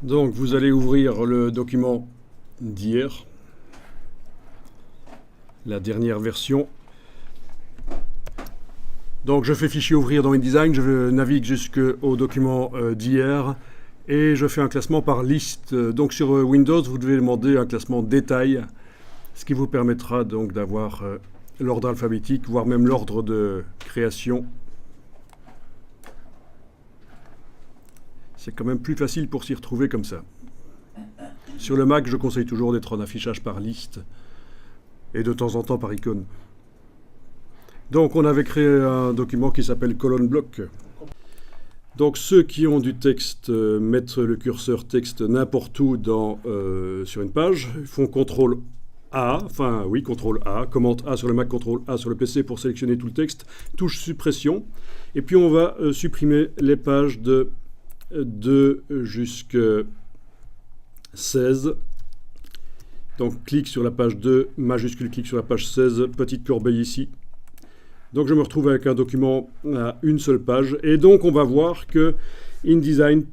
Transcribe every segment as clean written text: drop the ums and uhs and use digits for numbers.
Donc vous allez ouvrir le document d'hier, la dernière version. Donc je fais fichier ouvrir dans InDesign, je navigue jusqu'au document d'hier et je fais un classement par liste. Donc sur Windows, vous devez demander un classement détail, ce qui vous permettra donc d'avoir l'ordre alphabétique, voire même l'ordre de création. C'est quand même plus facile pour s'y retrouver comme ça. Sur le Mac, je conseille toujours d'être en affichage par liste et de temps en temps par icône. Donc on avait créé un document qui s'appelle colonne bloc. Donc ceux qui ont du texte mettent le curseur texte n'importe où sur une page, font CTRL A, CTRL A, commande A sur le Mac, CTRL A sur le PC pour sélectionner tout le texte, touche suppression, et puis on va supprimer les pages de 2 jusqu'à 16. Donc clic sur la page 2, majuscule clic sur la page 16, petite corbeille ici. Donc je me retrouve avec un document à une seule page. Et donc on va voir que InDesign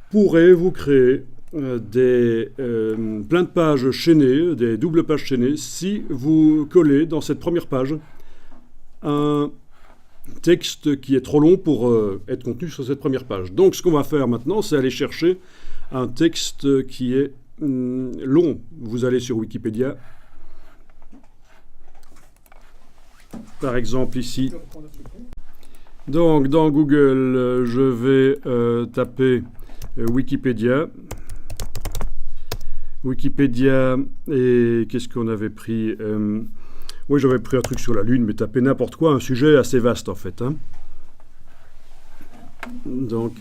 pourrait vous créer plein de pages chaînées, des doubles pages chaînées, si vous collez dans cette première page un texte qui est trop long pour être contenu sur cette première page. Donc ce qu'on va faire maintenant, c'est aller chercher un texte qui est long. Vous allez sur Wikipédia. Par exemple ici. Donc dans Google, je vais taper Wikipédia. Wikipédia, et qu'est-ce qu'on avait pris oui, j'avais pris un truc sur la Lune, mais taper n'importe quoi, un sujet assez vaste en fait. Hein. Donc,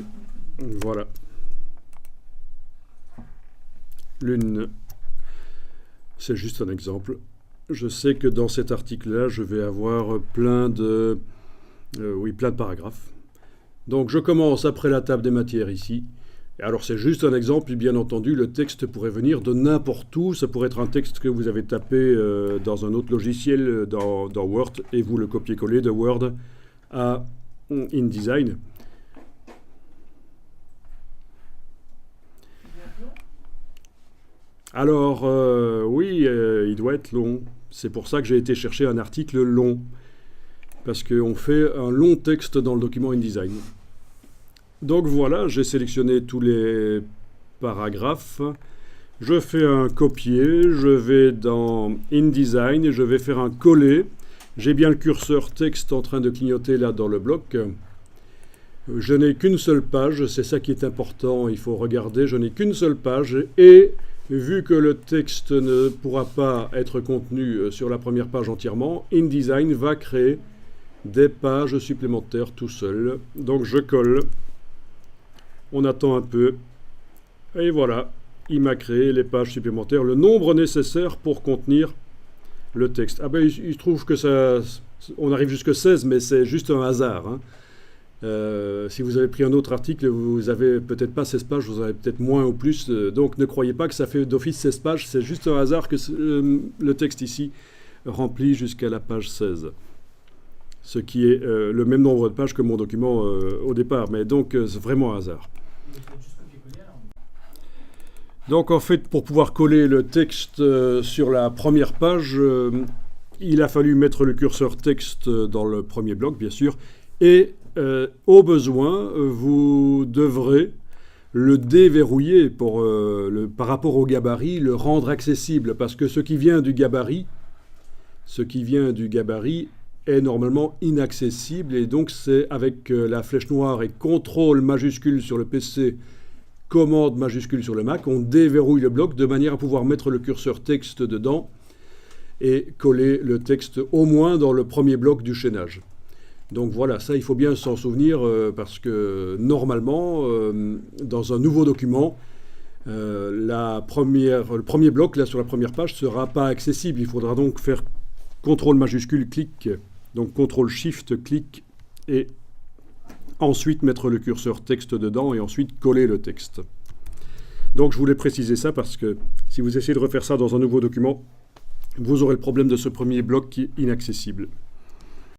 voilà. Lune, c'est juste un exemple. Je sais que dans cet article-là, je vais avoir plein de paragraphes. Donc, je commence après la table des matières ici. Alors c'est juste un exemple, bien entendu, le texte pourrait venir de n'importe où. Ça pourrait être un texte que vous avez tapé dans un autre logiciel, dans Word, et vous le copiez-collez de Word à InDesign. Alors, oui, il doit être long. C'est pour ça que j'ai été chercher un article long. Parce qu'on fait un long texte dans le document InDesign. Donc voilà, j'ai sélectionné tous les paragraphes. Je fais un copier, je vais dans InDesign et je vais faire un coller. J'ai bien le curseur texte en train de clignoter là dans le bloc. Je n'ai qu'une seule page, c'est ça qui est important, il faut regarder. Je n'ai qu'une seule page et vu que le texte ne pourra pas être contenu sur la première page entièrement, InDesign va créer des pages supplémentaires tout seul. Donc je colle. On attend un peu, et voilà, il m'a créé les pages supplémentaires, le nombre nécessaire pour contenir le texte. Ah ben, il se trouve que ça, on arrive jusqu'à 16, mais c'est juste un hasard. Hein. Si vous avez pris un autre article, vous avez peut-être pas 16 pages, vous avez peut-être moins ou plus, donc ne croyez pas que ça fait d'office 16 pages, c'est juste un hasard que le texte ici remplit jusqu'à la page 16. Ce qui est le même nombre de pages que mon document au départ, mais donc c'est vraiment un hasard. Donc en fait, pour pouvoir coller le texte sur la première page, il a fallu mettre le curseur texte dans le premier bloc, bien sûr, et au besoin, vous devrez le déverrouiller par rapport au gabarit, le rendre accessible, parce que ce qui vient du gabarit est normalement inaccessible, et donc c'est avec la flèche noire et CTRL majuscule sur le PC, commande majuscule sur le Mac, on déverrouille le bloc de manière à pouvoir mettre le curseur texte dedans et coller le texte au moins dans le premier bloc du chaînage. Donc voilà, ça il faut bien s'en souvenir parce que normalement, dans un nouveau document, le premier bloc là sur la première page ne sera pas accessible. Il faudra donc faire CTRL majuscule clic, donc CTRL Shift clic et ensuite mettre le curseur texte dedans et ensuite coller le texte. Donc je voulais préciser ça parce que si vous essayez de refaire ça dans un nouveau document, vous aurez le problème de ce premier bloc qui est inaccessible.